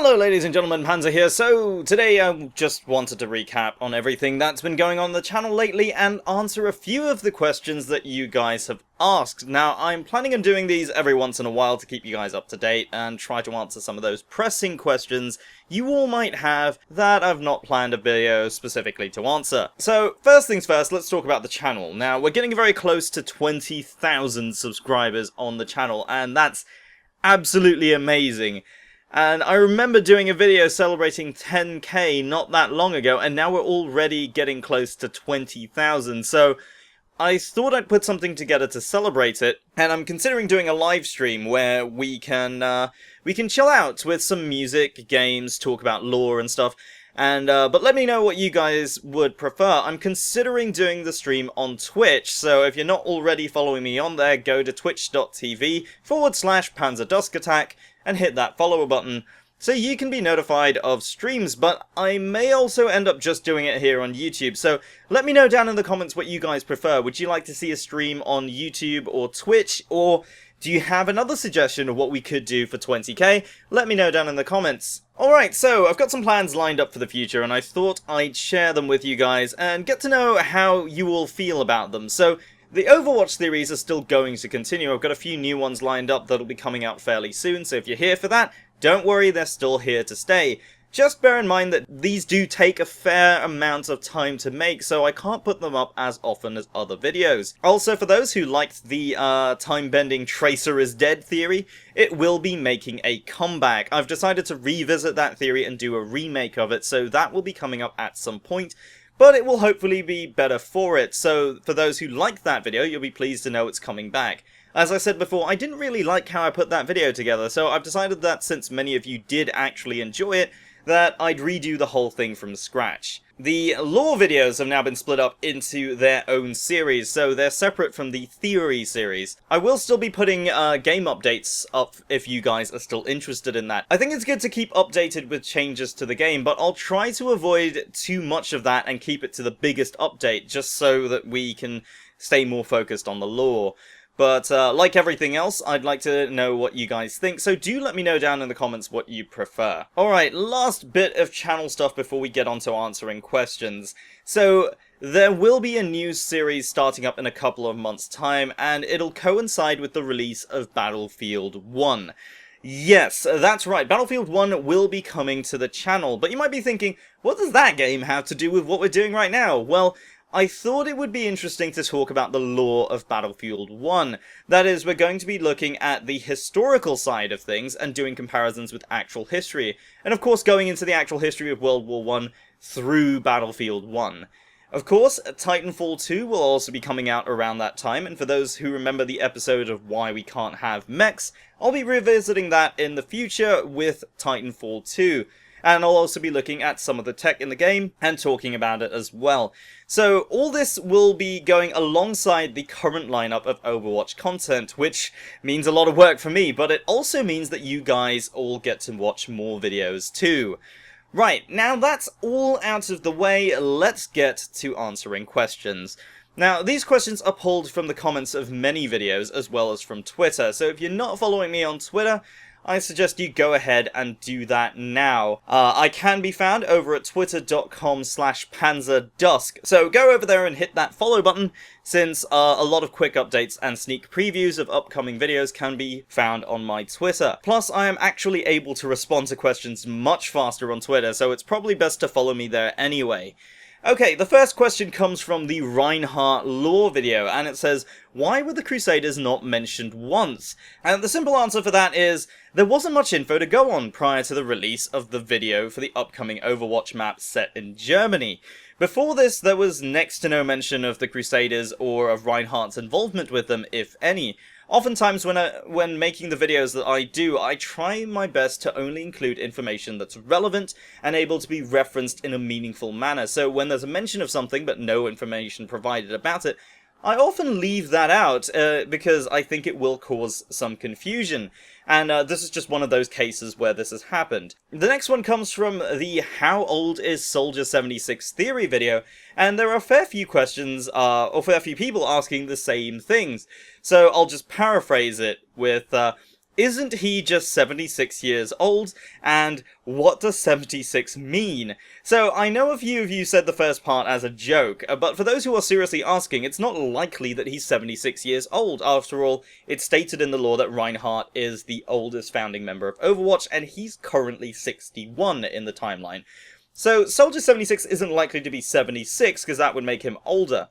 Hello ladies and gentlemen, Panzer here. So today I just wanted to recap on everything that's been going on the channel lately and answer a few of the questions that you guys have asked. Now I'm planning on doing these every once in a while to keep you guys up to date and try to answer some of those pressing questions you all might have that I've not planned a video specifically to answer. So first things first, let's talk about the channel. Now we're getting very close to 20,000 subscribers on the channel, and that's absolutely amazing. And I remember doing a video celebrating 10k not that long ago, and now we're already getting close to 20,000, so I thought I'd put something together to celebrate it, and I'm considering doing a live stream where we can chill out with some music, games, talk about lore and stuff. And but let me know what you guys would prefer. I'm considering doing the stream on Twitch, so if you're not already following me on there, go to twitch.tv/PanzerDuskAttack and hit that follow button so you can be notified of streams. But I may also end up just doing it here on YouTube, so let me know down in the comments what you guys prefer. Would you like to see a stream on YouTube or Twitch, or do you have another suggestion of what we could do for 20k? Let me know down in the comments. Alright, so I've got some plans lined up for the future, and I thought I'd share them with you guys and get to know how you all feel about them. So the Overwatch theories are still going to continue. I've got a few new ones lined up that'll be coming out fairly soon, so if you're here for that, don't worry, they're still here to stay. Just bear in mind that these do take a fair amount of time to make, so I can't put them up as often as other videos. Also, for those who liked the time-bending Tracer is dead theory, it will be making a comeback. I've decided to revisit that theory and do a remake of it, so that will be coming up at some point, but it will hopefully be better for it. So for those who liked that video, you'll be pleased to know it's coming back. As I said before, I didn't really like how I put that video together, so I've decided that since many of you did actually enjoy it, that I'd redo the whole thing from scratch. The lore videos have now been split up into their own series, so they're separate from the theory series. I will still be putting game updates up if you guys are still interested in that. I think it's good to keep updated with changes to the game, but I'll try to avoid too much of that and keep it to the biggest update, just so that we can stay more focused on the lore. But like everything else, I'd like to know what you guys think, so do let me know down in the comments what you prefer. Alright, last bit of channel stuff before we get on to answering questions. So there will be a new series starting up in a couple of months' time, and it'll coincide with the release of Battlefield 1. Yes, that's right, Battlefield 1 will be coming to the channel, but you might be thinking, what does that game have to do with what we're doing right now? Well, I thought it would be interesting to talk about the lore of Battlefield 1. That is, we're going to be looking at the historical side of things and doing comparisons with actual history. And of course going into the actual history of World War I through Battlefield 1. Of course, Titanfall 2 will also be coming out around that time, and for those who remember the episode of Why We Can't Have Mechs, I'll be revisiting that in the future with Titanfall 2. And I'll also be looking at some of the tech in the game and talking about it as well. So all this will be going alongside the current lineup of Overwatch content, which means a lot of work for me, but it also means that you guys all get to watch more videos too. Right, now that's all out of the way, let's get to answering questions. Now, these questions are pulled from the comments of many videos as well as from Twitter, so if you're not following me on Twitter, I suggest you go ahead and do that now. I can be found over at twitter.com/PanzerDusk, so go over there and hit that follow button, since a lot of quick updates and sneak previews of upcoming videos can be found on my Twitter. Plus, I am actually able to respond to questions much faster on Twitter, so it's probably best to follow me there anyway. Okay, the first question comes from the Reinhardt lore video, and it says, why were the Crusaders not mentioned once? And the simple answer for that is, there wasn't much info to go on prior to the release of the video for the upcoming Overwatch map set in Germany. Before this, there was next to no mention of the Crusaders or of Reinhardt's involvement with them, if any. Oftentimes when making the videos that I do, I try my best to only include information that's relevant and able to be referenced in a meaningful manner. So when there's a mention of something but no information provided about it, I often leave that out because I think it will cause some confusion. And this is just one of those cases where this has happened. The next one comes from the How Old is Soldier 76 theory video, and there are a fair few questions, or a fair few people asking the same things. So I'll just paraphrase it with, Isn't he just 76 years old? And what does 76 mean? So, I know a few of you said the first part as a joke, but for those who are seriously asking, it's not likely that he's 76 years old. After all, it's stated in the lore that Reinhardt is the oldest founding member of Overwatch, and he's currently 61 in the timeline. So, Soldier 76 isn't likely to be 76, because that would make him older.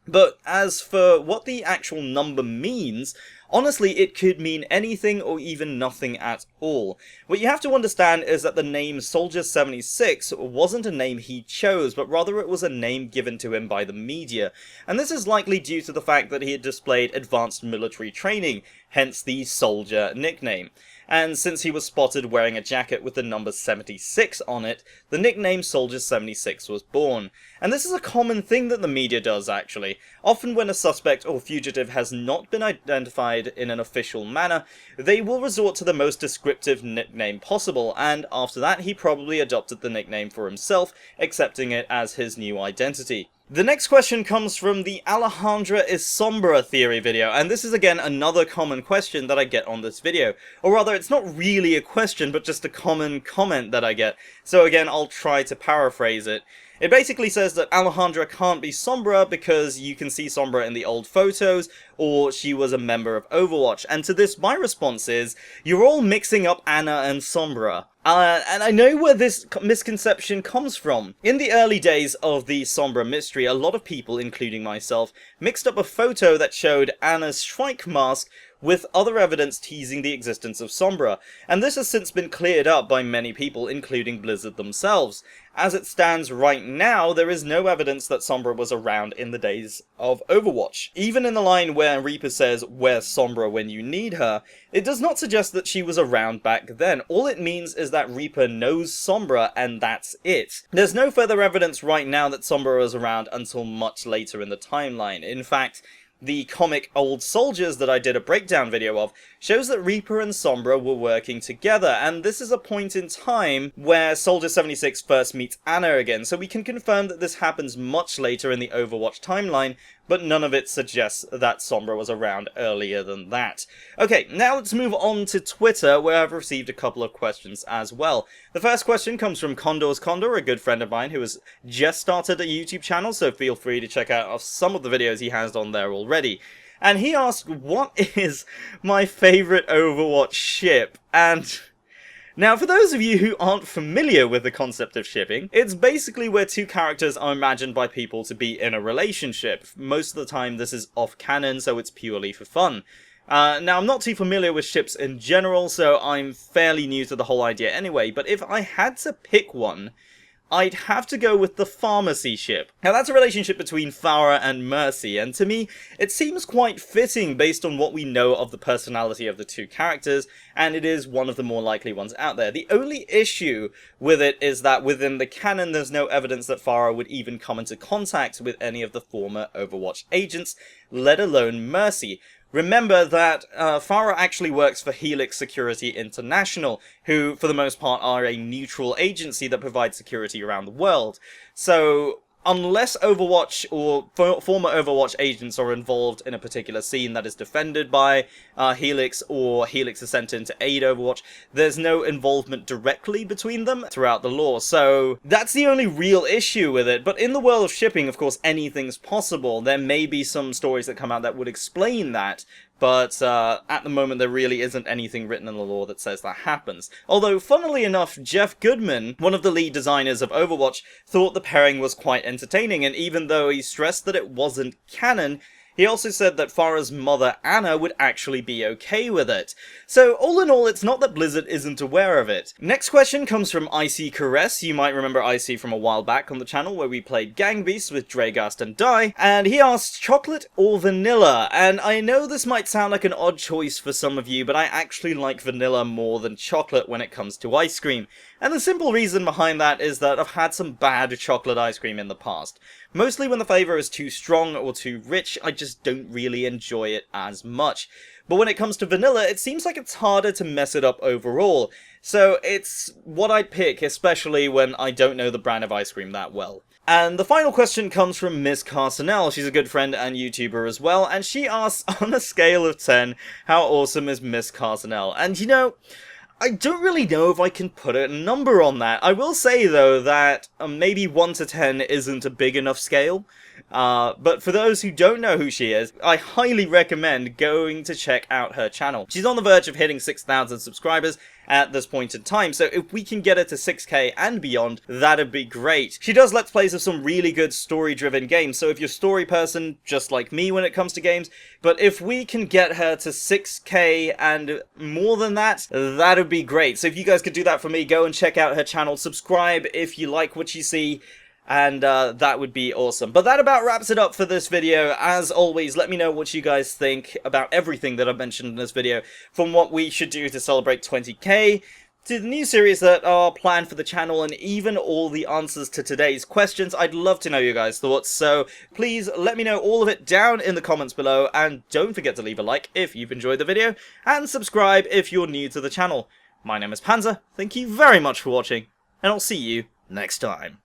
But as for what the actual number means, honestly, it could mean anything or even nothing at all. What you have to understand is that the name Soldier 76 wasn't a name he chose, but rather it was a name given to him by the media. And this is likely due to the fact that he had displayed advanced military training, hence the Soldier nickname. And since he was spotted wearing a jacket with the number 76 on it, the nickname Soldier 76 was born. And this is a common thing that the media does, actually. Often when a suspect or fugitive has not been identified in an official manner, they will resort to the most descriptive nickname possible, and after that he probably adopted the nickname for himself, accepting it as his new identity. The next question comes from the Alejandra is Sombra theory video, and this is again another common question that I get on this video. Or rather, it's not really a question, but just a common comment that I get. So again, I'll try to paraphrase it. It basically says that Alejandra can't be Sombra because you can see Sombra in the old photos, or she was a member of Overwatch. And to this, my response is, you're all mixing up Ana and Sombra. And I know where this misconception comes from. In the early days of the Sombra mystery, a lot of people, including myself, mixed up a photo that showed Ana's Shrike mask with other evidence teasing the existence of Sombra, and this has since been cleared up by many people, including Blizzard themselves. As it stands right now, there is no evidence that Sombra was around in the days of Overwatch. Even in the line where Reaper says, "Where's Sombra when you need her?" it does not suggest that she was around back then. All it means is that Reaper knows Sombra, and that's it. There's no further evidence right now that Sombra was around until much later in the timeline. In fact, the comic Old Soldiers that I did a breakdown video of shows that Reaper and Sombra were working together, and this is a point in time where Soldier 76 first meets Ana again, so we can confirm that this happens much later in the Overwatch timeline, but none of it suggests that Sombra was around earlier than that. Okay, now let's move on to Twitter, where I've received a couple of questions as well. The first question comes from Condor's Condor, a good friend of mine who has just started a YouTube channel, so feel free to check out some of the videos he has on there already. And he asked, what is my favourite Overwatch ship? And now, for those of you who aren't familiar with the concept of shipping, it's basically where two characters are imagined by people to be in a relationship. Most of the time this is off-canon, so it's purely for fun. Now, I'm not too familiar with ships in general, so I'm fairly new to the whole idea anyway, but if I had to pick one, I'd have to go with the Pharmacy ship. Now that's a relationship between Pharah and Mercy, and to me, it seems quite fitting based on what we know of the personality of the two characters, and it is one of the more likely ones out there. The only issue with it is that within the canon there's no evidence that Pharah would even come into contact with any of the former Overwatch agents, let alone Mercy. Remember that Pharah actually works for Helix Security International, who, for the most part, are a neutral agency that provides security around the world. So, unless Overwatch or former Overwatch agents are involved in a particular scene that is defended by Helix, or Helix is sent in to aid Overwatch, there's no involvement directly between them throughout the lore. So that's the only real issue with it. But in the world of shipping, of course, anything's possible. There may be some stories that come out that would explain that, but at the moment there really isn't anything written in the lore that says that happens. Although, funnily enough, Jeff Goodman, one of the lead designers of Overwatch, thought the pairing was quite entertaining, and even though he stressed that it wasn't canon, he also said that Pharah's mother, Ana, would actually be okay with it. So, all in all, it's not that Blizzard isn't aware of it. Next question comes from Icy Caress. You might remember Icy from a while back on the channel where we played Gang Beasts with Dragast and Dai, and he asked, chocolate or vanilla? And I know this might sound like an odd choice for some of you, but I actually like vanilla more than chocolate when it comes to ice cream. And the simple reason behind that is that I've had some bad chocolate ice cream in the past. Mostly when the flavour is too strong or too rich, I just don't really enjoy it as much. But when it comes to vanilla, it seems like it's harder to mess it up overall. So it's what I'd pick, especially when I don't know the brand of ice cream that well. And the final question comes from Miss Carsonell. She's a good friend and YouTuber as well, and she asks, on a scale of 10, how awesome is Miss Carsonell? And you know, I don't really know if I can put a number on that. I will say, though, that maybe 1 to 10 isn't a big enough scale. But for those who don't know who she is, I highly recommend going to check out her channel. She's on the verge of hitting 6,000 subscribers at this point in time, so if we can get her to 6k and beyond, that'd be great. She does Let's Plays of some really good story-driven games, so if you're a story person, just like me when it comes to games, but if we can get her to 6k and more than that, that'd be great. So if you guys could do that for me, go and check out her channel, subscribe if you like what you see, and that would be awesome. But that about wraps it up for this video. As always, let me know what you guys think about everything that I've mentioned in this video, from what we should do to celebrate 20k, to the new series that are planned for the channel, and even all the answers to today's questions. I'd love to know your guys' thoughts, so please let me know all of it down in the comments below, and don't forget to leave a like if you've enjoyed the video, and subscribe if you're new to the channel. My name is Panzer, thank you very much for watching, and I'll see you next time.